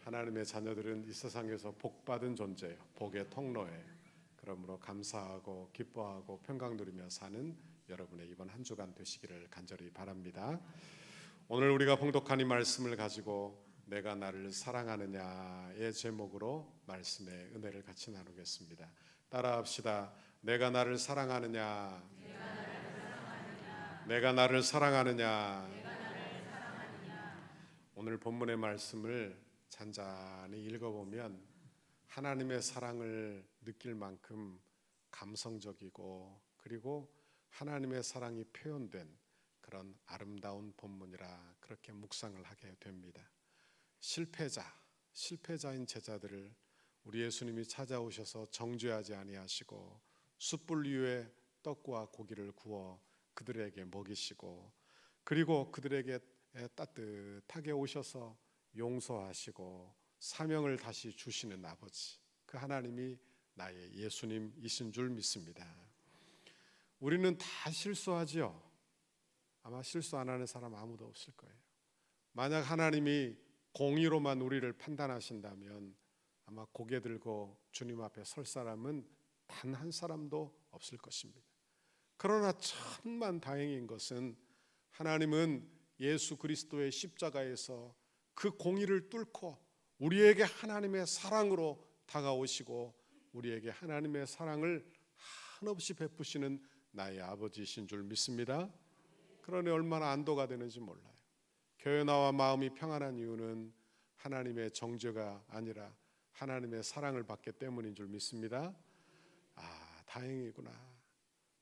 하나님의 자녀들은 이 세상에서 복받은 존재예요. 복의 통로예요. 그러므로 감사하고 기뻐하고 평강 누리며 사는 여러분의 이번 한 주간 되시기를 간절히 바랍니다. 오늘 우리가 봉독한 이 말씀을 가지고 내가 나를 사랑하느냐의 제목으로 말씀의 은혜를 같이 나누겠습니다. 따라합시다. 내가 나를 사랑하느냐, 내가 나를 사랑하느냐. 오늘 본문의 말씀을 잔잔히 읽어보면 하나님의 사랑을 느낄 만큼 감성적이고 그리고 하나님의 사랑이 표현된 그런 아름다운 본문이라 그렇게 묵상을 하게 됩니다. 실패자인 제자들을 우리 예수님이 찾아오셔서 정죄하지 아니하시고 숯불 위에 떡과 고기를 구워 그들에게 먹이시고 그리고 그들에게 따뜻하게 오셔서 용서하시고 사명을 다시 주시는 아버지, 그 하나님이 나의 예수님이신 줄 믿습니다. 우리는 다 실수하지요. 아마 실수 안 하는 사람 아무도 없을 거예요. 만약 하나님이 공의로만 우리를 판단하신다면 아마 고개 들고 주님 앞에 설 사람은 단 한 사람도 없을 것입니다. 그러나 천만 다행인 것은 하나님은 예수 그리스도의 십자가에서 그 공의를 뚫고 우리에게 하나님의 사랑으로 다가오시고 우리에게 하나님의 사랑을 한없이 베푸시는 나의 아버지이신 줄 믿습니다. 그러니 얼마나 안도가 되는지 몰라요. 교회 나와 마음이 평안한 이유는 하나님의 정죄가 아니라 하나님의 사랑을 받기 때문인 줄 믿습니다. 다행이구나.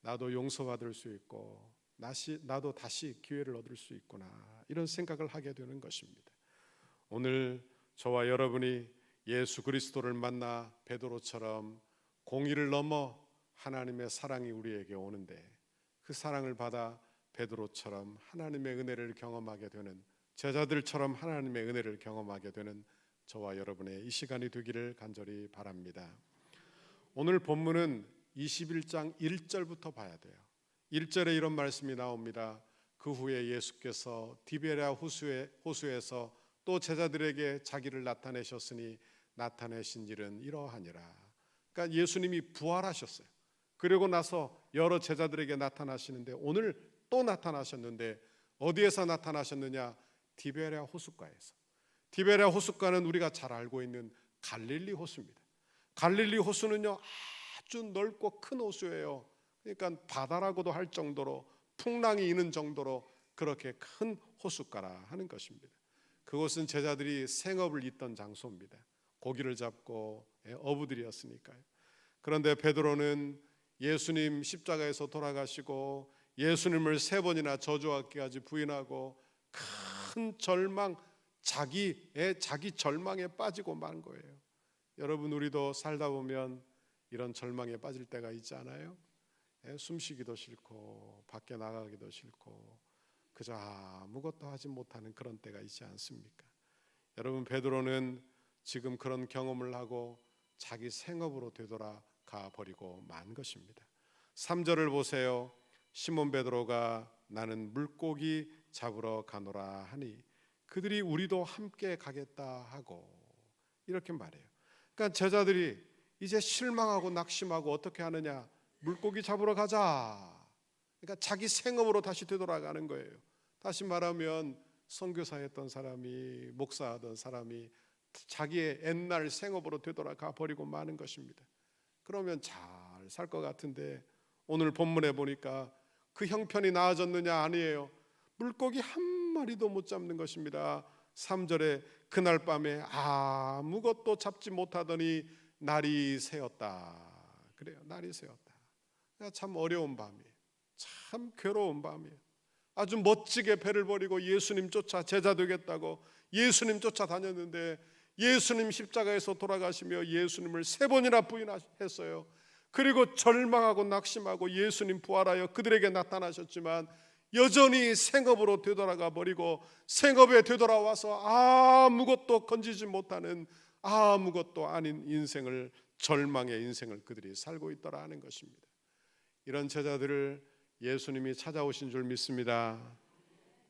나도 용서받을 수 있고 나도 다시 기회를 얻을 수 있구나, 이런 생각을 하게 되는 것입니다. 오늘 저와 여러분이 예수 그리스도를 만나 베드로처럼 공의를 넘어 하나님의 사랑이 우리에게 오는데 그 사랑을 받아 베드로처럼 하나님의 은혜를 경험하게 되는, 제자들처럼 하나님의 은혜를 경험하게 되는 저와 여러분의 이 시간이 되기를 간절히 바랍니다. 오늘 본문은 21장 1절부터 봐야 돼요. 1절에 이런 말씀이 나옵니다. 그 후에 예수께서 디베랴 호수에서 또 제자들에게 자기를 나타내셨으니 나타내신 일은 이러하니라. 그러니까 예수님이 부활하셨어요. 그리고 나서 여러 제자들에게 나타나시는데 오늘 또 나타나셨는데 어디에서 나타나셨느냐? 디베랴 호숫가에서. 디베랴 호숫가는 우리가 잘 알고 있는 갈릴리 호수입니다. 갈릴리 호수는요 아주 넓고 큰 호수예요. 그러니까 바다라고도 할 정도로, 풍랑이 있는 정도로 그렇게 큰 호숫가라 하는 것입니다. 그곳은 제자들이 생업을 잇던 장소입니다. 고기를 잡고 어부들이었으니까요. 그런데 베드로는 예수님 십자가에서 돌아가시고 예수님을 3번이나 저주하기까지 부인하고 큰 절망, 자기 절망에 빠지고 만 거예요. 여러분, 우리도 살다 보면 이런 절망에 빠질 때가 있지 않아요? 숨쉬기도 싫고 밖에 나가기도 싫고 그저 아무것도 하지 못하는 그런 때가 있지 않습니까? 여러분, 베드로는 지금 그런 경험을 하고 자기 생업으로 되돌아가 버리고 만 것입니다. 3절을 보세요. 시몬 베드로가 나는 물고기 잡으러 가노라 하니 그들이 우리도 함께 가겠다 하고, 이렇게 말해요. 그러니까 제자들이 이제 실망하고 낙심하고 어떻게 하느냐? 물고기 잡으러 가자. 그러니까 자기 생업으로 다시 되돌아가는 거예요. 다시 말하면 선교사였던 사람이, 목사하던 사람이 자기의 옛날 생업으로 되돌아가 버리고 마는 것입니다. 그러면 잘 살 것 같은데 오늘 본문에 보니까 그 형편이 나아졌느냐? 아니에요. 물고기 한 마리도 못 잡는 것입니다. 3절에 그날 밤에 아무것도 잡지 못하더니 날이 새었다. 그래요. 날이 새었다. 참 어려운 밤이에요. 참 괴로운 밤이에요. 아주 멋지게 배를 버리고 예수님 쫓아 제자 되겠다고 예수님 쫓아 다녔는데 예수님 십자가에서 돌아가시며 예수님을 3번이나 부인했어요. 그리고 절망하고 낙심하고 예수님 부활하여 그들에게 나타나셨지만 여전히 생업으로 되돌아가 버리고 생업에 되돌아와서 아무것도 건지지 못하는, 아무것도 아닌 인생을, 절망의 인생을 그들이 살고 있더라 하는 것입니다. 이런 제자들을 예수님이 찾아오신 줄 믿습니다.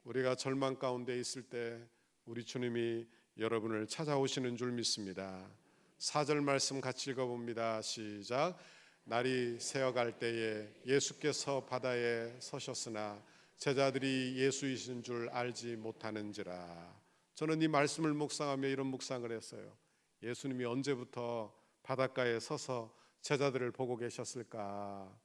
우리가 절망 가운데 있을 때 우리 주님이 여러분을 찾아오시는 줄 믿습니다. 4절 말씀 같이 읽어봅니다. 시작. 날이 새어갈 때에 예수께서 바다에 서셨으나 제자들이 예수이신 줄 알지 못하는지라. 저는 이 말씀을 묵상하며 이런 묵상을 했어요. 예수님이 언제부터 바닷가에 서서 제자들을 보고 계셨을까?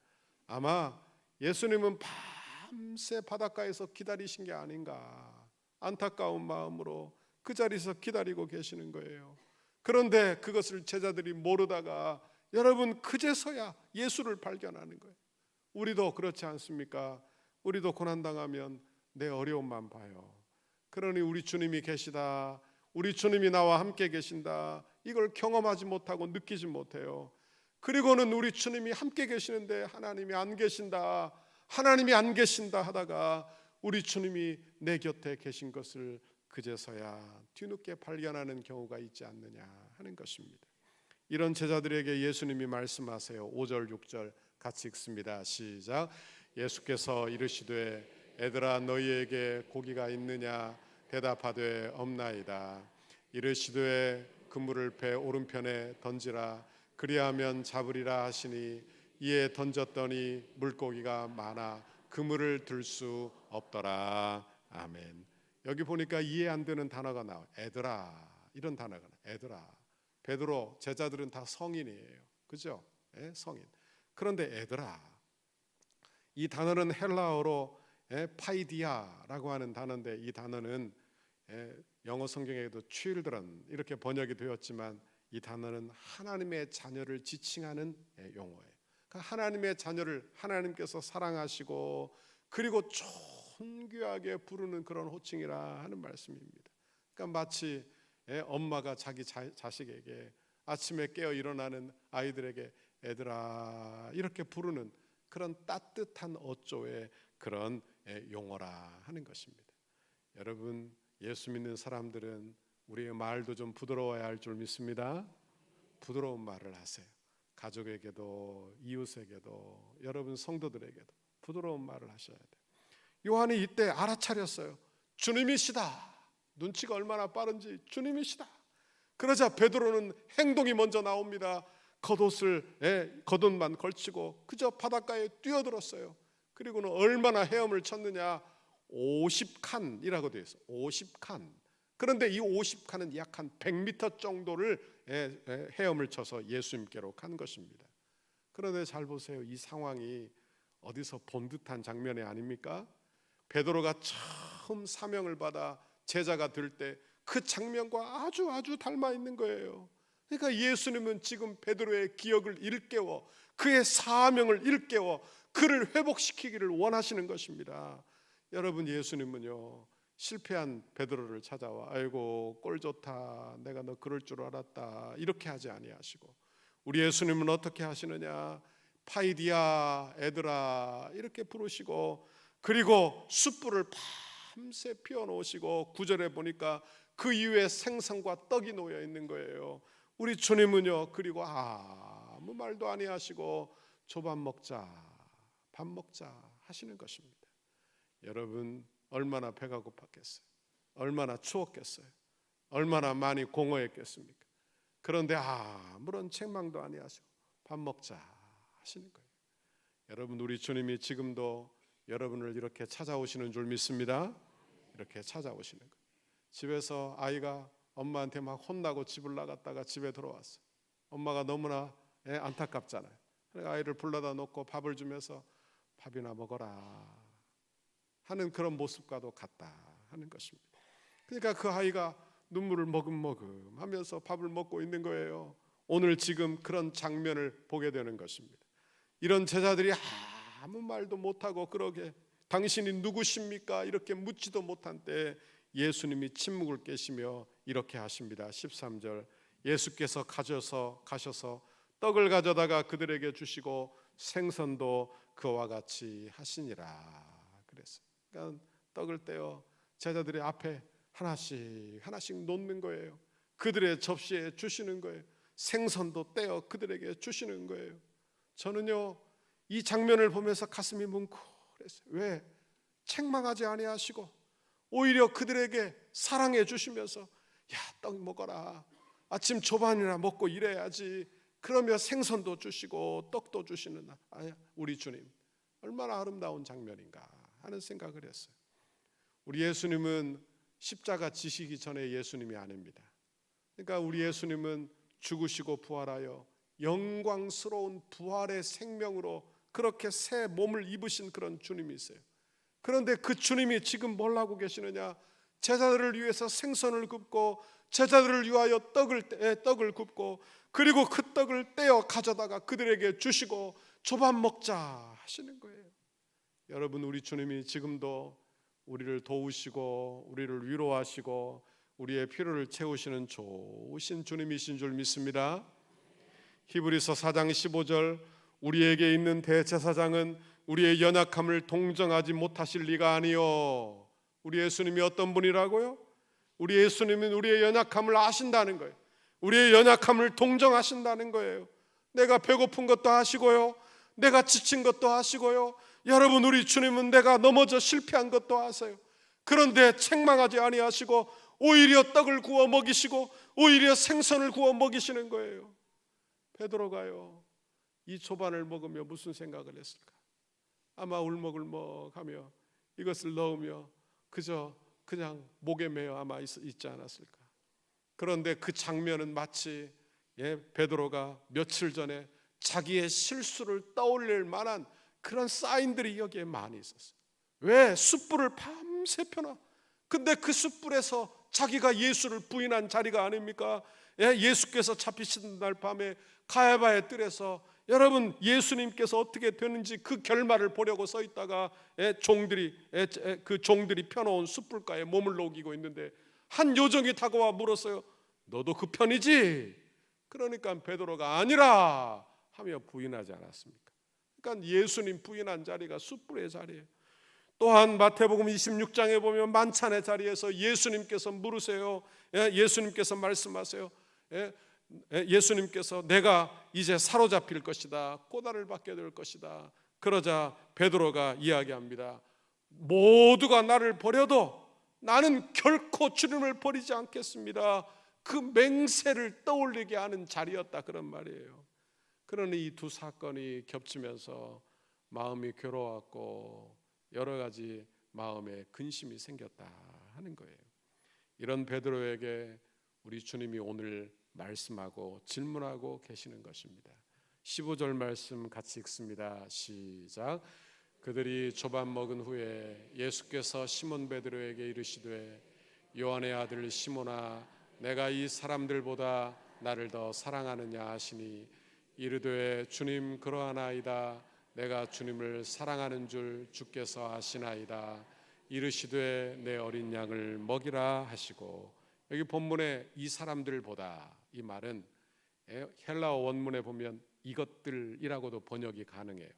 아마 예수님은 밤새 바닷가에서 기다리신 게 아닌가, 안타까운 마음으로 그 자리에서 기다리고 계시는 거예요. 그런데 그것을 제자들이 모르다가 여러분 그제서야 예수를 발견하는 거예요. 우리도 그렇지 않습니까? 우리도 고난당하면 내 어려움만 봐요. 그러니 우리 주님이 계시다, 우리 주님이 나와 함께 계신다, 이걸 경험하지 못하고 느끼지 못해요. 그리고는 우리 주님이 함께 계시는데 하나님이 안 계신다, 하나님이 안 계신다 하다가 우리 주님이 내 곁에 계신 것을 그제서야 뒤늦게 발견하는 경우가 있지 않느냐 하는 것입니다. 이런 제자들에게 예수님이 말씀하세요. 5절 6절 같이 읽습니다. 시작. 예수께서 이르시되 애들아 너희에게 고기가 있느냐 대답하되 없나이다. 이르시되 그물을 배 오른편에 던지라 그리하면 잡으리라 하시니 이에 던졌더니 물고기가 많아 그물을 들 수 없더라. 아멘. 여기 보니까 이해 안 되는 단어가 나와요. 애들아, 이런 단어가 나와요. 애들아. 베드로 제자들은 다 성인이에요. 그죠? 예, 성인. 그런데 애들아, 이 단어는 헬라어로 파이디아라고 하는 단어인데, 이 단어는 영어 성경에도 children 이렇게 번역이 되었지만 이 단어는 하나님의 자녀를 지칭하는 용어예요. 그러니까 하나님의 자녀를 하나님께서 사랑하시고 그리고 존귀하게 부르는 그런 호칭이라 하는 말씀입니다. 그러니까 마치 엄마가 자기 자식에게 아침에 깨어 일어나는 아이들에게 애들아 이렇게 부르는 그런 따뜻한 어조의 그런 용어라 하는 것입니다. 여러분, 예수 믿는 사람들은 우리의 말도 좀 부드러워야 할 줄 믿습니다. 부드러운 말을 하세요. 가족에게도 이웃에게도 여러분 성도들에게도 부드러운 말을 하셔야 돼요. 요한이 이때 알아차렸어요. 주님이시다. 눈치가 얼마나 빠른지 주님이시다. 그러자 베드로는 행동이 먼저 나옵니다. 겉옷만 걸치고 그저 바닷가에 뛰어들었어요. 그리고는 얼마나 헤엄을 쳤느냐, 50칸이라고 되어 있어요. 50칸. 그런데 이 50칸은 약 한 100m 정도를 헤엄을 쳐서 예수님께로 간 것입니다. 그런데 잘 보세요. 이 상황이 어디서 본 듯한 장면이 아닙니까? 베드로가 처음 사명을 받아 제자가 될 때 그 장면과 아주 닮아 있는 거예요. 그러니까 예수님은 지금 베드로의 기억을 일깨워 그의 사명을 일깨워 그를 회복시키기를 원하시는 것입니다. 여러분, 예수님은요 실패한 베드로를 찾아와 아이고 꼴 좋다, 내가 너 그럴 줄 알았다 이렇게 하지 아니하시고, 우리 예수님은 어떻게 하시느냐, 파이디아 애들아 이렇게 부르시고 그리고 숯불을 밤새 피워놓으시고 9절에 보니까 그 이후에 생선과 떡이 놓여 있는 거예요. 우리 주님은요 그리고 아무 말도 아니하시고 조밥 먹자, 밥 먹자 하시는 것입니다. 여러분, 얼마나 배가 고팠겠어요? 얼마나 추웠겠어요? 얼마나 많이 공허했겠습니까? 그런데 아무런 책망도 아니하시고 밥 먹자 하시는 거예요. 여러분, 우리 주님이 지금도 여러분을 이렇게 찾아오시는 줄 믿습니다. 이렇게 찾아오시는 거예요. 집에서 아이가 엄마한테 막 혼나고 집을 나갔다가 집에 들어왔어요. 엄마가 너무나 안타깝잖아요. 아이를 불러다 놓고 밥을 주면서 밥이나 먹어라 하는 그런 모습과도 같다 하는 것입니다. 그러니까 그 아이가 눈물을 머금머금 하면서 밥을 먹고 있는 거예요. 오늘 지금 그런 장면을 보게 되는 것입니다. 이런 제자들이 아무 말도 못하고 그러게 당신이 누구십니까? 이렇게 묻지도 못한 때 예수님이 침묵을 깨시며 이렇게 하십니다. 13절 예수께서 가셔서 떡을 가져다가 그들에게 주시고 생선도 그와 같이 하시니라 그랬어요. 그러니까 떡을 떼어 제자들의 앞에 하나씩 놓는 거예요. 그들의 접시에 주시는 거예요. 생선도 떼어 그들에게 주시는 거예요. 저는요 이 장면을 보면서 가슴이 뭉클했어요. 왜? 책망하지 아니하시고 오히려 그들에게 사랑해 주시면서 야, 떡 먹어라. 아침 조반이나 먹고 일해야지. 그러며 생선도 주시고 떡도 주시는 우리 주님, 얼마나 아름다운 장면인가 하는 생각을 했어요. 우리 예수님은 십자가 지시기 전에 예수님이 아닙니다. 그러니까 우리 예수님은 죽으시고 부활하여 영광스러운 부활의 생명으로 그렇게 새 몸을 입으신 그런 주님이세요. 그런데 그 주님이 지금 뭘 하고 계시느냐? 제자들을 위해서 생선을 굽고 제자들을 위하여 떡을 굽고 그리고 그 떡을 떼어 가져다가 그들에게 주시고 조반 먹자 하시는 거예요. 여러분, 우리 주님이 지금도 우리를 도우시고 우리를 위로하시고 우리의 필요를 채우시는 좋으신 주님이신 줄 믿습니다. 히브리서 4장 15절, 우리에게 있는 대제사장은 우리의 연약함을 동정하지 못하실 리가 아니요. 우리 예수님이 어떤 분이라고요? 우리 예수님은 우리의 연약함을 아신다는 거예요. 우리의 연약함을 동정하신다는 거예요. 내가 배고픈 것도 아시고요, 내가 지친 것도 아시고요. 여러분, 우리 주님은 내가 넘어져 실패한 것도 아세요. 그런데 책망하지 아니하시고 오히려 떡을 구워 먹이시고 오히려 생선을 구워 먹이시는 거예요. 베드로가요, 이 조반을 먹으며 무슨 생각을 했을까? 아마 울먹울먹하며 이것을 넣으며 그냥 목에 매어 아마 있지 않았을까? 그런데 그 장면은 마치 베드로가 며칠 전에 자기의 실수를 떠올릴 만한 그런 사인들이 여기에 많이 있었어요. 왜? 숯불을 밤새 펴놔. 근데 그 숯불에서 자기가 예수를 부인한 자리가 아닙니까? 예수께서 잡히신 날 밤에 가야바의 뜰에서 여러분, 예수님께서 어떻게 되는지 그 결말을 보려고 서 있다가 그 종들이 펴놓은 숯불가에 몸을 녹이고 있는데 한 요정이 다가와 물었어요. 너도 그 편이지? 그러니까 베드로가 아니라 하며 부인하지 않았습니까? 그러니까 예수님 부인한 자리가 숯불의 자리예요. 또한 마태복음 26장에 보면 만찬의 자리에서 예수님께서 물으세요. 예수님께서 말씀하세요. 예수님께서 내가 이제 사로잡힐 것이다, 고난을 받게 될 것이다. 그러자 베드로가 이야기합니다. 모두가 나를 버려도 나는 결코 주님을 버리지 않겠습니다. 그 맹세를 떠올리게 하는 자리였다, 그런 말이에요. 그러니 이 두 사건이 겹치면서 마음이 괴로웠고 여러 가지 마음에 근심이 생겼다 하는 거예요. 이런 베드로에게 우리 주님이 오늘 말씀하고 질문하고 계시는 것입니다. 15절 말씀 같이 읽습니다. 시작. 그들이 조반 먹은 후에 예수께서 시몬 베드로에게 이르시되 요한의 아들 시몬아, 내가 이 사람들보다 나를 더 사랑하느냐 하시니 이르되 주님, 그러하나이다. 내가 주님을 사랑하는 줄 주께서 아시나이다. 이르시되 내 어린 양을 먹이라 하시고, 여기 본문에 이 사람들보다, 이 말은 헬라어 원문에 보면 이것들이라고도 번역이 가능해요.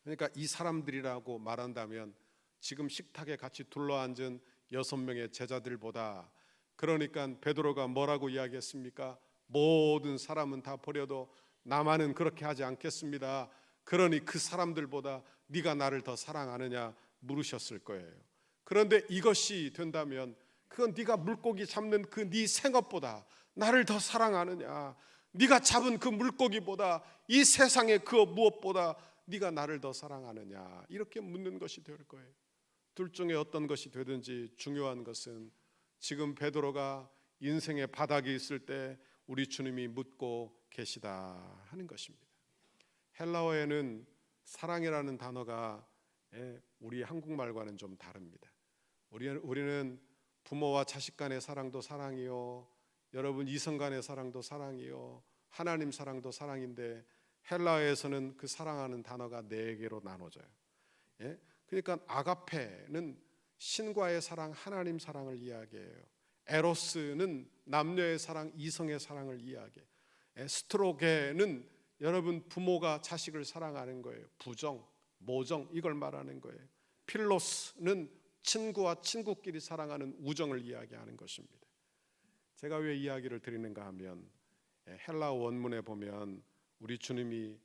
그러니까 이 사람들이라고 말한다면 지금 식탁에 같이 둘러앉은 6명의 제자들보다, 그러니까 베드로가 뭐라고 이야기했습니까? 모든 사람은 다 버려도 나만은 그렇게 하지 않겠습니다. 그러니 그 사람들보다 네가 나를 더 사랑하느냐 물으셨을 거예요. 그런데 이것이 된다면 그건 네가 물고기 잡는 그 네 생업보다 나를 더 사랑하느냐, 네가 잡은 그 물고기보다 이 세상의 그 무엇보다 네가 나를 더 사랑하느냐, 이렇게 묻는 것이 될 거예요. 둘 중에 어떤 것이 되든지 중요한 것은 지금 베드로가 인생의 바닥에 있을 때 우리 주님이 묻고 계시다 하는 것입니다. 헬라어에는 사랑이라는 단어가 우리 한국말과는 좀 다릅니다. 우리는 부모와 자식 간의 사랑도 사랑이요, 여러분 이성 간의 사랑도 사랑이요, 하나님 사랑도 사랑인데 헬라어에서는 그 사랑하는 단어가 4개로 나눠져요. 그러니까 아가페는 신과의 사랑, 하나님 사랑을 이야기해요. 에로스는 남녀의 사랑, 이성의 사랑을 이야기해요. 스트로게는 여러분 부모가 자식을 사랑하는 거예요. 부정, 모정, 이걸 말하는 거예요. 필로스는 친구와 친구끼리 사랑하는 우정을 이야기하는 것입니다. 제가 왜 이야기를 드리는가 하면 헬라 원문에 보면 우리 주님이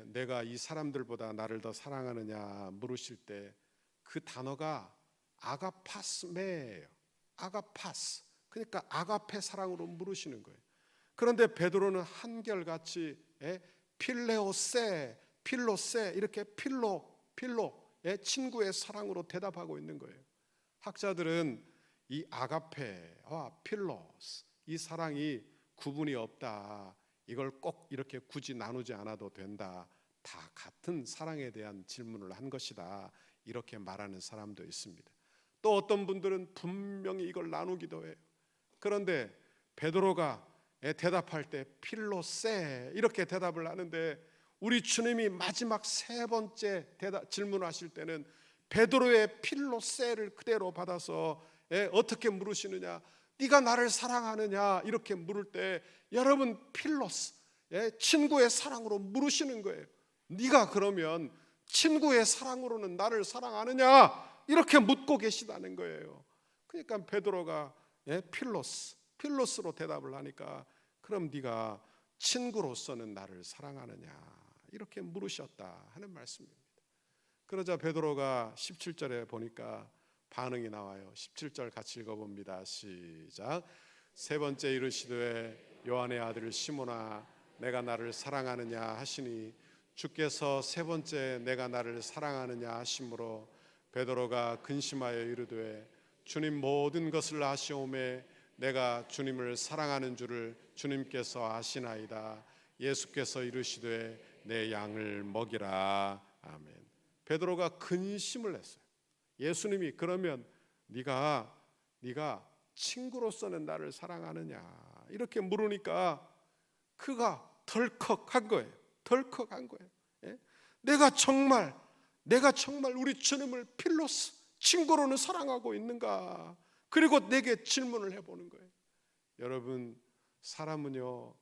내가 이 사람들보다 나를 더 사랑하느냐 물으실 때 그 단어가 아가파스메예요. 아가파스, 그러니까 아가페 사랑으로 물으시는 거예요. 그런데 베드로는 한결같이 필로세 이렇게 친구의 사랑으로 대답하고 있는 거예요. 학자들은 이 아가페와 필로스, 이 사랑이 구분이 없다, 이걸 꼭 이렇게 굳이 나누지 않아도 된다, 다 같은 사랑에 대한 질문을 한 것이다, 이렇게 말하는 사람도 있습니다. 또 어떤 분들은 분명히 이걸 나누기도 해요. 그런데 베드로가 대답할 때 필로세 이렇게 대답을 하는데, 우리 주님이 마지막 세 번째 질문하실 때는 베드로의 필로세를 그대로 받아서 어떻게 물으시느냐, 네가 나를 사랑하느냐 이렇게 물을 때, 여러분 필로스, 친구의 사랑으로 물으시는 거예요. 네가 그러면 친구의 사랑으로는 나를 사랑하느냐 이렇게 묻고 계시다는 거예요. 그러니까 베드로가 필로스로 대답을 하니까, 그럼 네가 친구로서는 나를 사랑하느냐 이렇게 물으셨다 하는 말씀입니다. 그러자 베드로가 17절에 보니까 반응이 나와요. 17절 같이 읽어봅니다. 시작. 세 번째 이르시되 요한의 아들 시몬아, 내가 나를 사랑하느냐 하시니, 주께서 세 번째 내가 나를 사랑하느냐 하심으로 베드로가 근심하여 이르되, 주님 모든 것을 아시오매 내가 주님을 사랑하는 줄을 주님께서 아시나이다. 예수께서 이르시되 내 양을 먹이라. 아멘. 베드로가 근심을 했어요. 예수님이 그러면 네가 친구로서는 나를 사랑하느냐 이렇게 물으니까 그가 덜컥한 거예요. 내가 정말 우리 주님을 필로스, 친구로는 사랑하고 있는가? 그리고 내게 질문을 해보는 거예요. 여러분, 사람은요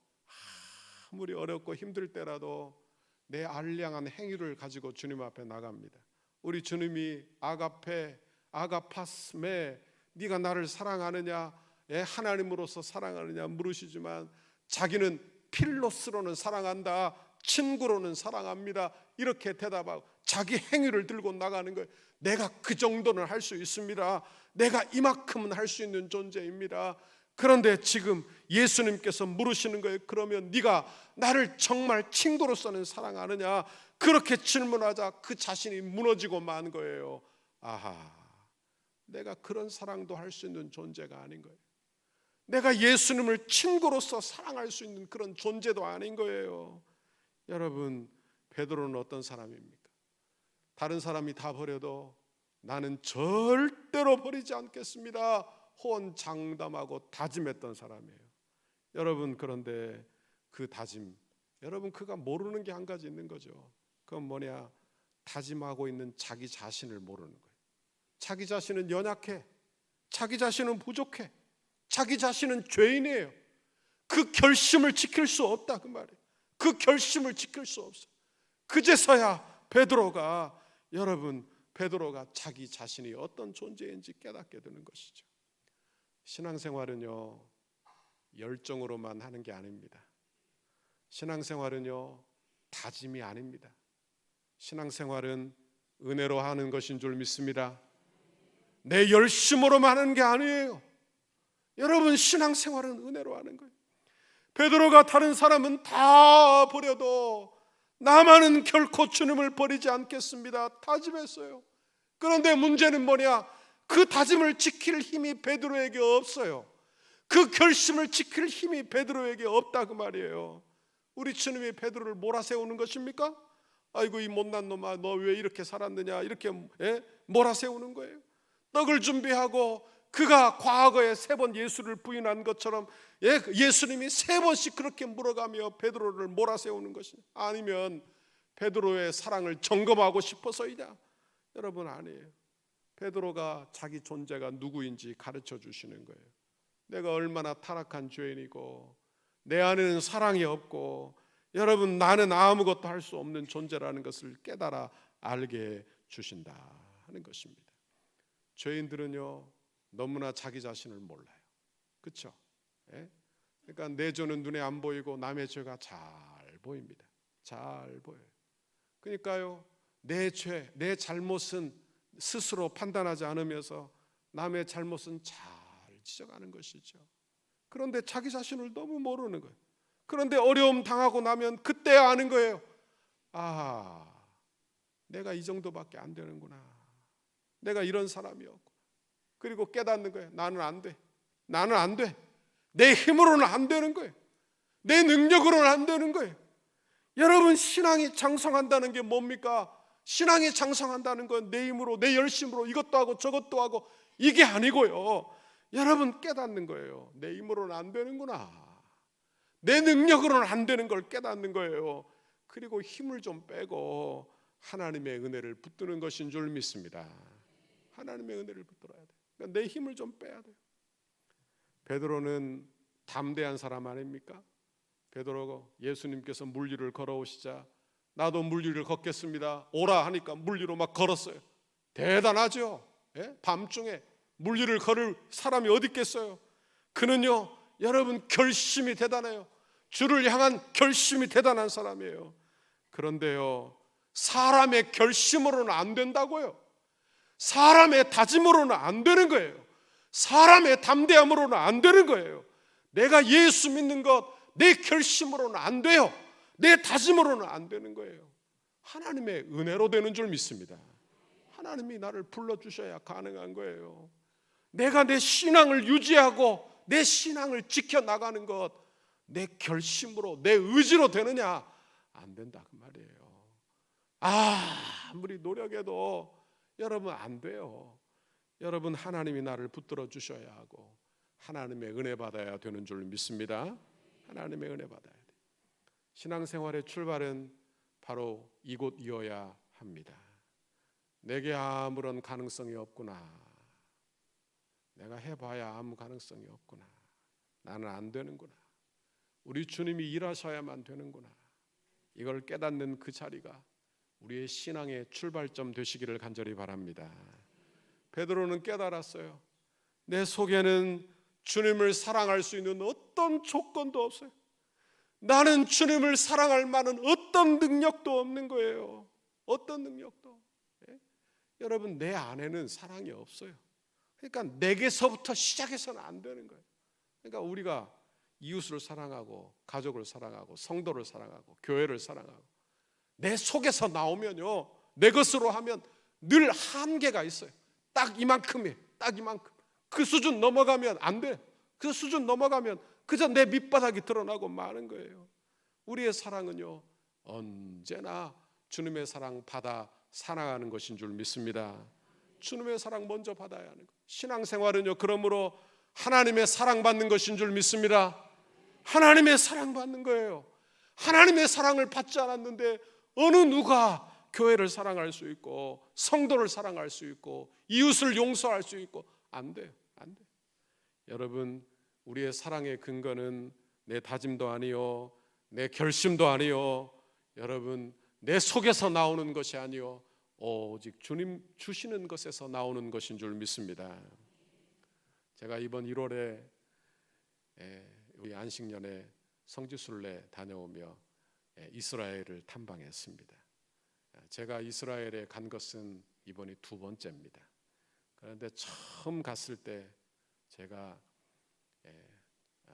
아무리 어렵고 힘들 때라도 내 알량한 행위를 가지고 주님 앞에 나갑니다. 우리 주님이 아가파스메, 네가 나를 사랑하느냐, 하나님으로서 사랑하느냐 물으시지만, 자기는 필로스로는 사랑한다, 친구로는 사랑합니다 이렇게 대답하고 자기 행위를 들고 나가는 거예요. 내가 그 정도는 할 수 있습니다. 내가 이만큼은 할 수 있는 존재입니다. 그런데 지금 예수님께서 물으시는 거예요. 그러면 네가 나를 정말 친구로서는 사랑하느냐? 그렇게 질문하자 그 자신이 무너지고 만 거예요. 아하, 내가 그런 사랑도 할 수 있는 존재가 아닌 거예요. 내가 예수님을 친구로서 사랑할 수 있는 그런 존재도 아닌 거예요. 여러분, 베드로는 어떤 사람입니까? 다른 사람이 다 버려도 나는 절대로 버리지 않겠습니다 호언장담하고 다짐했던 사람이에요. 여러분, 그런데 그 다짐, 여러분 그가 모르는 게 한 가지 있는 거죠. 그건 뭐냐? 다짐하고 있는 자기 자신을 모르는 거예요. 자기 자신은 연약해, 자기 자신은 부족해, 자기 자신은 죄인이에요. 그 결심을 지킬 수 없다 그 말이에요. 그 결심을 지킬 수 없어요. 그제서야 베드로가 자기 자신이 어떤 존재인지 깨닫게 되는 것이죠. 신앙생활은요 열정으로만 하는 게 아닙니다. 신앙생활은요 다짐이 아닙니다. 신앙생활은 은혜로 하는 것인 줄 믿습니다. 내 열심으로만 하는 게 아니에요. 여러분, 신앙생활은 은혜로 하는 거예요. 베드로가 다른 사람은 다 버려도 나만은 결코 주님을 버리지 않겠습니다 다짐했어요. 그런데 문제는 뭐냐? 그 다짐을 지킬 힘이 베드로에게 없어요. 그 결심을 지킬 힘이 베드로에게 없다 그 말이에요. 우리 주님이 베드로를 몰아세우는 것입니까? 아이고 이 못난 놈아, 너 왜 이렇게 살았느냐 이렇게 몰아세우는 거예요. 떡을 준비하고 그가 과거에 3번 예수를 부인한 것처럼 예수님이 3번씩 그렇게 물어가며 베드로를 몰아세우는 것이, 아니면 베드로의 사랑을 점검하고 싶어서이냐? 여러분, 아니에요. 베드로가 자기 존재가 누구인지 가르쳐 주시는 거예요. 내가 얼마나 타락한 죄인이고 내 안에는 사랑이 없고, 여러분 나는 아무것도 할 수 없는 존재라는 것을 깨달아 알게 주신다 하는 것입니다. 죄인들은요 너무나 자기 자신을 몰라요. 그렇죠? 그러니까 내 죄는 눈에 안 보이고 남의 죄가 잘 보입니다. 잘 보여요. 그러니까요 내 죄, 내 잘못은 스스로 판단하지 않으면서 남의 잘못은 잘 지져가는 것이죠. 그런데 자기 자신을 너무 모르는 거예요. 그런데 어려움 당하고 나면 그때 아는 거예요. 아, 내가 이 정도밖에 안 되는구나. 내가 이런 사람이었고. 그리고 깨닫는 거예요. 나는 안 돼. 나는 안 돼. 내 힘으로는 안 되는 거예요. 내 능력으로는 안 되는 거예요. 여러분, 신앙이 장성한다는 게 뭡니까? 신앙이 장성한다는 건 내 힘으로, 내 열심으로 이것도 하고 저것도 하고 이게 아니고요. 여러분, 깨닫는 거예요. 내 힘으로는 안 되는구나. 내 능력으로는 안 되는 걸 깨닫는 거예요. 그리고 힘을 좀 빼고 하나님의 은혜를 붙드는 것인 줄 믿습니다. 하나님의 은혜를 붙들어야 돼요. 그러니까 내 힘을 좀 빼야 돼요. 베드로는 담대한 사람 아닙니까? 베드로가 예수님께서 물위를 걸어오시자 나도 물위를 걷겠습니다. 오라 하니까 물위로 막 걸었어요. 대단하죠. 예? 밤중에 물위를 걸을 사람이 어디 있겠어요? 그는요, 여러분, 결심이 대단해요. 주를 향한 결심이 대단한 사람이에요. 그런데요, 사람의 결심으로는 안 된다고요. 사람의 다짐으로는 안 되는 거예요. 사람의 담대함으로는 안 되는 거예요. 내가 예수 믿는 것 내 결심으로는 안 돼요. 내 다짐으로는 안 되는 거예요. 하나님의 은혜로 되는 줄 믿습니다. 하나님이 나를 불러주셔야 가능한 거예요. 내가 내 신앙을 유지하고 내 신앙을 지켜나가는 것 내 결심으로 내 의지로 되느냐? 안 된다 그 말이에요. 아무리 노력해도 여러분 안 돼요. 여러분, 하나님이 나를 붙들어 주셔야 하고 하나님의 은혜 받아야 되는 줄 믿습니다. 하나님의 은혜 받아야 돼요. 신앙생활의 출발은 바로 이곳이어야 합니다. 내게 아무런 가능성이 없구나. 내가 해봐야 아무 가능성이 없구나. 나는 안 되는구나. 우리 주님이 일하셔야만 되는구나. 이걸 깨닫는 그 자리가 우리의 신앙의 출발점 되시기를 간절히 바랍니다. 베드로는 깨달았어요. 내 속에는 주님을 사랑할 수 있는 어떤 조건도 없어요. 나는 주님을 사랑할 만한 어떤 능력도 없는 거예요. 어떤 능력도. 예? 여러분, 내 안에는 사랑이 없어요. 그러니까 내게서부터 시작해서는 안 되는 거예요. 그러니까 우리가 이웃을 사랑하고 가족을 사랑하고 성도를 사랑하고 교회를 사랑하고 내 속에서 나오면요, 내 것으로 하면 늘 한계가 있어요. 딱 이만큼이에요. 딱 이만큼. 그 수준 넘어가면 안 돼. 그 수준 넘어가면 그저 내 밑바닥이 드러나고 마는 거예요. 우리의 사랑은요, 언제나 주님의 사랑 받아 사랑하는 것인 줄 믿습니다. 주님의 사랑 먼저 받아야 하는 것. 신앙생활은요, 그러므로 하나님의 사랑받는 것인 줄 믿습니다. 하나님의 사랑받는 거예요. 하나님의 사랑을 받지 않았는데 어느 누가 교회를 사랑할 수 있고 성도를 사랑할 수 있고 이웃을 용서할 수 있고 안 돼요. 안 돼요. 여러분, 우리의 사랑의 근거는 내 다짐도 아니요, 내 결심도 아니요, 여러분, 내 속에서 나오는 것이 아니요, 오직 주님 주시는 것에서 나오는 것인 줄 믿습니다. 제가 이번 1월에 우리 안식년에 성지순례 다녀오며 이스라엘을 탐방했습니다. 제가 이스라엘에 간 것은 이번이 2번째입니다. 그런데 처음 갔을 때 제가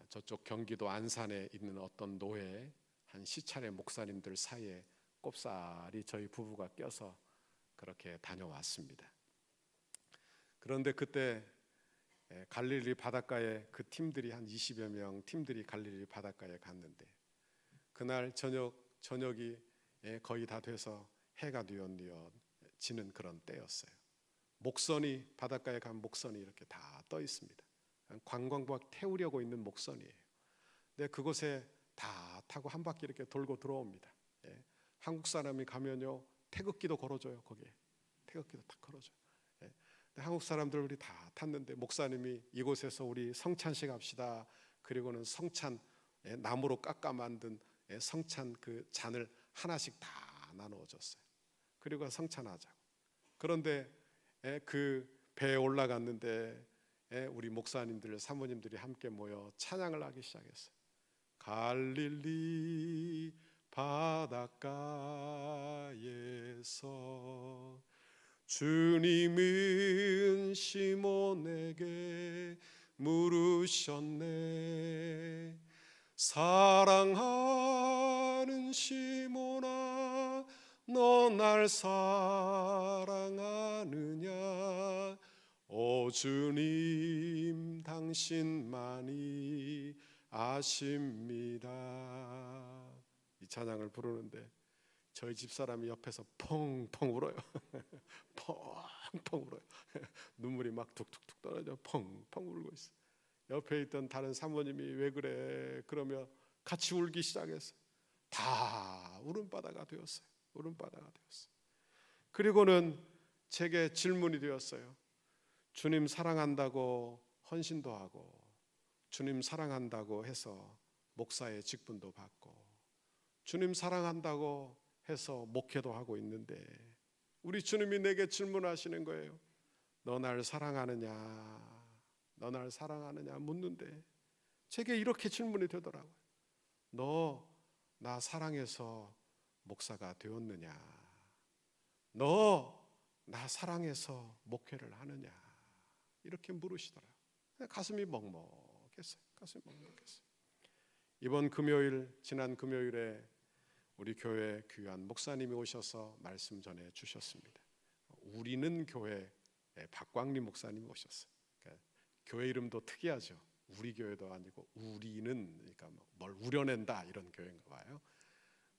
저쪽 경기도 안산에 있는 어떤 노예 한 시찰의 목사님들 사이에 꼽사리 저희 부부가 껴서 그렇게 다녀왔습니다. 그런데 그때 갈릴리 바닷가에 그 팀들이 한 20여 명 팀들이 갈릴리 바닷가에 갔는데 그날 저녁이 거의 다 돼서 해가 뉘엿뉘엿 지는 그런 때였어요. 목선이 바닷가에 간 목선이 이렇게 다 떠 있습니다. 관광객 태우려고 있는 목선이에요. 근데 그곳에 다 타고 한 바퀴 이렇게 돌고 들어옵니다. 한국 사람이 가면요, 태극기도 걸어줘요. 거기에 태극기도 딱 걸어줘요. 한국 사람들이 다 탔는데 목사님이 이곳에서 우리 성찬식 합시다. 그리고는 성찬 나무로 깎아 만든 성찬 그 잔을 하나씩 다 나누어줬어요. 그리고 성찬하자고. 그런데 그 배에 올라갔는데 우리 목사님들, 사모님들이 함께 모여 찬양을 하기 시작했어요. 갈릴리 바닷가에서 주님은 시몬에게 물으셨네. 사랑하는 시몬아, 너 날 사랑하느냐? 오 주님, 당신만이 아십니다. 이 찬양을 부르는데 저희 집사람이 옆에서 펑펑 울어요. 펑펑 울어요. 눈물이 막 툭툭툭 떨어져 펑펑 울고 있어. 옆에 있던 다른 사모님이 왜 그래? 그러며 같이 울기 시작했어요. 다 울음바다가 되었어요. 울음바다가 되었어요. 그리고는 제게 질문이 되었어요. 주님 사랑한다고 헌신도 하고, 주님 사랑한다고 해서 목사의 직분도 받고, 주님 사랑한다고 해서 목회도 하고 있는데 우리 주님이 내게 질문하시는 거예요. 너 날 사랑하느냐? 너 날 사랑하느냐 묻는데 제게 이렇게 질문이 되더라고요. 너 나 사랑해서 목사가 되었느냐? 너 나 사랑해서 목회를 하느냐? 이렇게 물으시더라고요. 가슴이 먹먹했어요. 가슴이 먹먹했어요. 이번 금요일, 지난 금요일에 우리 교회 귀한 목사님이 오셔서 말씀 전해 주셨습니다. 우리는 교회 박광림 목사님이 오셨어요. 그러니까 교회 이름도 특이하죠. 우리 교회도 아니고 우리는, 그러니까 뭘 우려낸다 이런 교회인가 봐요.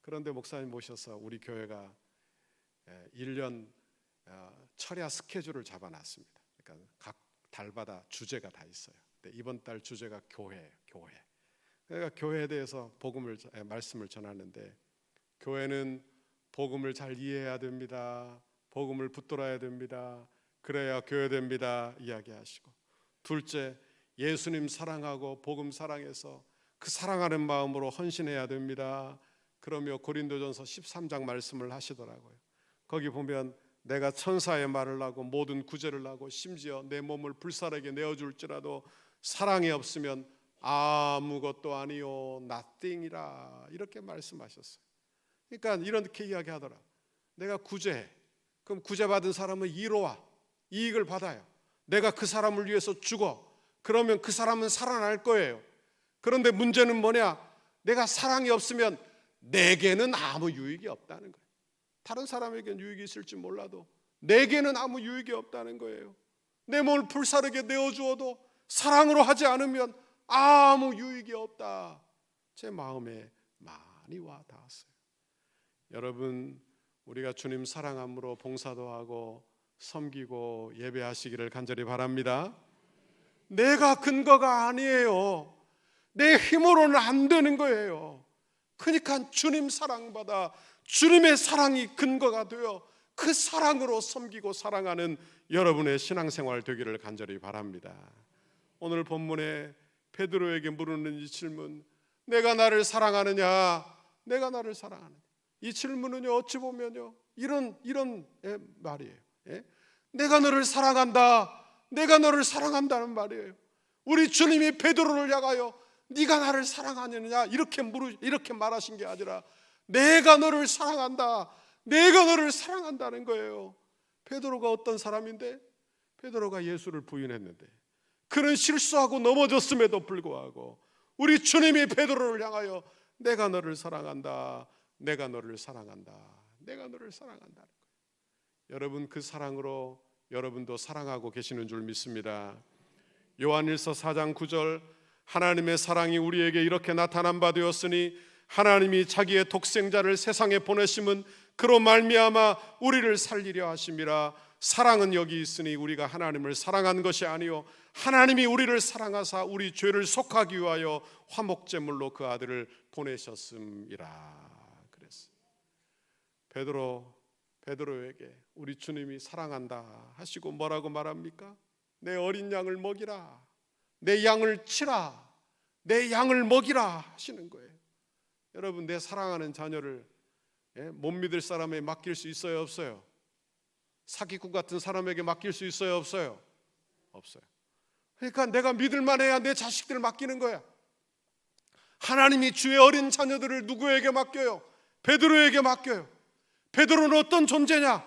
그런데 목사님 모셔서 우리 교회가 1년 철야 스케줄을 잡아놨습니다. 그러니까 각 달마다 주제가 다 있어요. 근데 이번 달 주제가 교회예요. 교회. 그러니까 교회에 대해서 말씀을 전하는데, 교회는 복음을 잘 이해해야 됩니다. 복음을 붙들어야 됩니다. 그래야 교회됩니다. 이야기하시고, 둘째, 예수님 사랑하고 복음 사랑해서 그 사랑하는 마음으로 헌신해야 됩니다. 그러며 고린도전서 13장 말씀을 하시더라고요. 거기 보면 내가 천사의 말을 하고 모든 구제를 하고 심지어 내 몸을 불살에게 내어줄지라도 사랑이 없으면 아무것도 아니요 nothing이라, 이렇게 말씀하셨어요. 그러니까 이렇게 이야기하더라. 내가 구제해. 그럼 구제받은 사람은 이로와 이익을 받아요. 내가 그 사람을 위해서 죽어. 그러면 그 사람은 살아날 거예요. 그런데 문제는 뭐냐? 내가 사랑이 없으면 내게는 아무 유익이 없다는 거예요. 다른 사람에게는 유익이 있을지 몰라도 내게는 아무 유익이 없다는 거예요. 내 몸을 불사르게 내어주어도 사랑으로 하지 않으면 아무 유익이 없다. 제 마음에 많이 와 닿았어요. 여러분, 우리가 주님 사랑함으로 봉사도 하고 섬기고 예배하시기를 간절히 바랍니다. 내가 근거가 아니에요. 내 힘으로는 안 되는 거예요. 그러니까 주님 사랑받아 주님의 사랑이 근거가 되어 그 사랑으로 섬기고 사랑하는 여러분의 신앙생활 되기를 간절히 바랍니다. 오늘 본문에 베드로에게 물으는 이 질문, 내가 나를 사랑하느냐? 내가 나를 사랑하느냐? 이 질문은요, 어찌 보면요, 이런 말이에요. 내가 너를 사랑한다. 내가 너를 사랑한다는 말이에요. 우리 주님이 베드로를 향하여 네가 나를 사랑하느냐 이렇게 말하신 게 아니라 내가 너를 사랑한다. 내가 너를 사랑한다는 거예요. 베드로가 어떤 사람인데? 베드로가 예수를 부인했는데, 그는 실수하고 넘어졌음에도 불구하고 우리 주님이 베드로를 향하여 내가 너를 사랑한다. 내가 너를 사랑한다. 내가 너를 사랑한다는 거예요. 여러분, 그 사랑으로 여러분도 사랑하고 계시는 줄 믿습니다. 요한일서 4장 9절, 하나님의 사랑이 우리에게 이렇게 나타난 바 되었으니 하나님이 자기의 독생자를 세상에 보내심은 그로 말미암아 우리를 살리려 하심이라. 사랑은 여기 있으니 우리가 하나님을 사랑한 것이 아니요 하나님이 우리를 사랑하사 우리 죄를 속하기 위하여 화목제물로 그 아들을 보내셨음이라. 그랬어. 베드로에게 우리 주님이 사랑한다 하시고 뭐라고 말합니까? 내 어린 양을 먹이라, 내 양을 치라, 내 양을 먹이라 하시는 거예요. 여러분, 내 사랑하는 자녀를 못 믿을 사람에게 맡길 수 있어요, 없어요? 사기꾼 같은 사람에게 맡길 수 있어요, 없어요? 없어요. 그러니까 내가 믿을만 해야 내 자식들을 맡기는 거야. 하나님이 주의 어린 자녀들을 누구에게 맡겨요? 베드로에게 맡겨요. 베드로는 어떤 존재냐?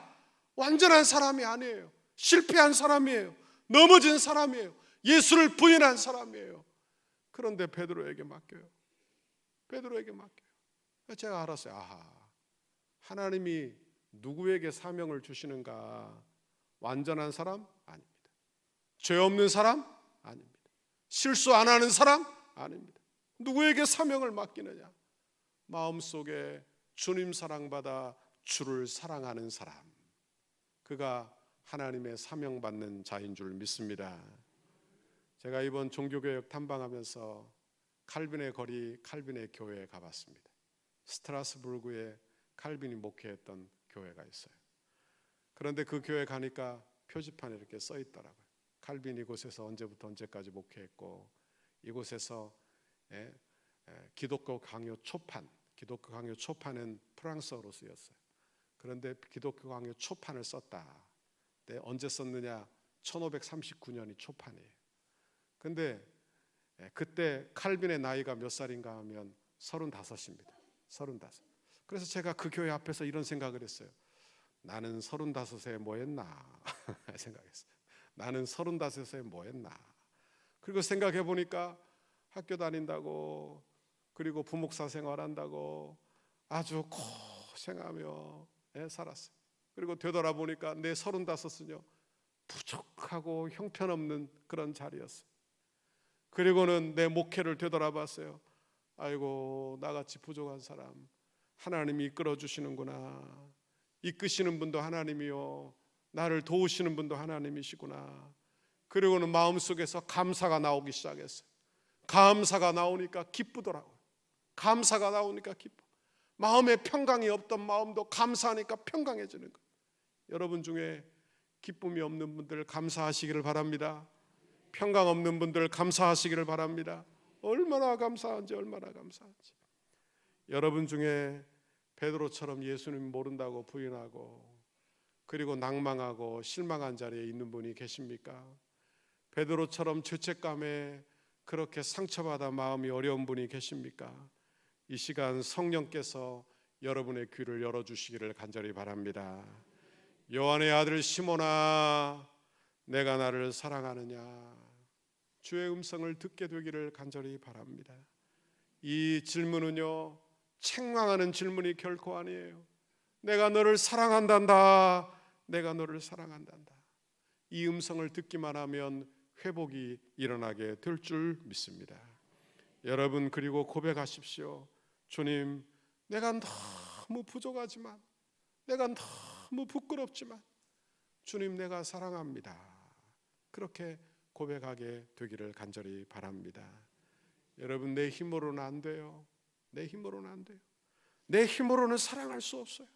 완전한 사람이 아니에요. 실패한 사람이에요. 넘어진 사람이에요. 예수를 부인한 사람이에요. 그런데 베드로에게 맡겨요. 베드로에게 맡겨요. 제가 알았어요. 아하, 하나님이 누구에게 사명을 주시는가? 완전한 사람? 아닙니다. 죄 없는 사람? 아닙니다. 실수 안 하는 사람? 아닙니다. 누구에게 사명을 맡기느냐? 마음속에 주님 사랑받아 주를 사랑하는 사람, 그가 하나님의 사명받는 자인 줄 믿습니다. 제가 이번 종교개혁 탐방하면서 칼빈의 거리, 칼빈의 교회에 가봤습니다. 스트라스부르크에 칼빈이 목회했던 교회가 있어요. 그런데 그 교회 가니까 표지판에 이렇게 써 있더라고요. 칼빈이 이곳에서 언제부터 언제까지 목회했고, 이곳에서 기독교 강요 초판, 기독교 강요 초판은 프랑스어로 쓰였어요. 그런데 기독교 강요 초판을 썼다. 네, 언제 썼느냐? 1539년이 초판이에요. 근데 그때 칼빈의 나이가 몇 살인가 하면 35입니다. 35. 그래서 제가 그 교회 앞에서 이런 생각을 했어요. 나는 35에 뭐 했나 생각했어요. 나는 35에 뭐 했나. 그리고 생각해 보니까 학교 다닌다고, 그리고 부목사 생활한다고 아주 고생하며 살았어요. 그리고 되돌아보니까 내 35은요 부족하고 형편없는 그런 자리였어요. 그리고는 내 목회를 되돌아봤어요. 아이고, 나같이 부족한 사람 하나님이 이끌어 주시는구나. 이끄시는 분도 하나님이요, 나를 도우시는 분도 하나님이시구나. 그리고는 마음속에서 감사가 나오기 시작했어요. 감사가 나오니까 기쁘더라고요. 감사가 나오니까 기뻐. 마음에 평강이 없던 마음도 감사하니까 평강해지는 거예요. 여러분 중에 기쁨이 없는 분들 감사하시기를 바랍니다. 평강 없는 분들 감사하시기를 바랍니다. 얼마나 감사한지, 얼마나 감사한지. 여러분 중에 베드로처럼 예수님 모른다고 부인하고, 그리고 낭망하고 실망한 자리에 있는 분이 계십니까? 베드로처럼 죄책감에 그렇게 상처받아 마음이 어려운 분이 계십니까? 이 시간 성령께서 여러분의 귀를 열어주시기를 간절히 바랍니다. 요한의 아들 시몬아, 내가 나를 사랑하느냐? 주의 음성을 듣게 되기를 간절히 바랍니다. 이 질문은요, 책망하는 질문이 결코 아니에요. 내가 너를 사랑한단다. 내가 너를 사랑한단다. 이 음성을 듣기만 하면 회복이 일어나게 될 줄 믿습니다. 여러분, 그리고 고백하십시오. 주님, 내가 너무 부족하지만, 내가 너무 부끄럽지만 주님, 내가 사랑합니다. 그렇게 고백하게 되기를 간절히 바랍니다. 여러분, 내 힘으로는 안 돼요. 내 힘으로는 안 돼요. 내 힘으로는 사랑할 수 없어요.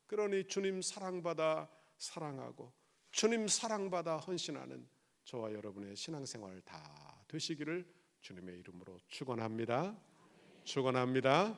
그러니 주님 사랑받아 사랑하고 주님 사랑받아 헌신하는 저와 여러분의 신앙생활 다 되시기를 주님의 이름으로 축원합니다. 축원합니다.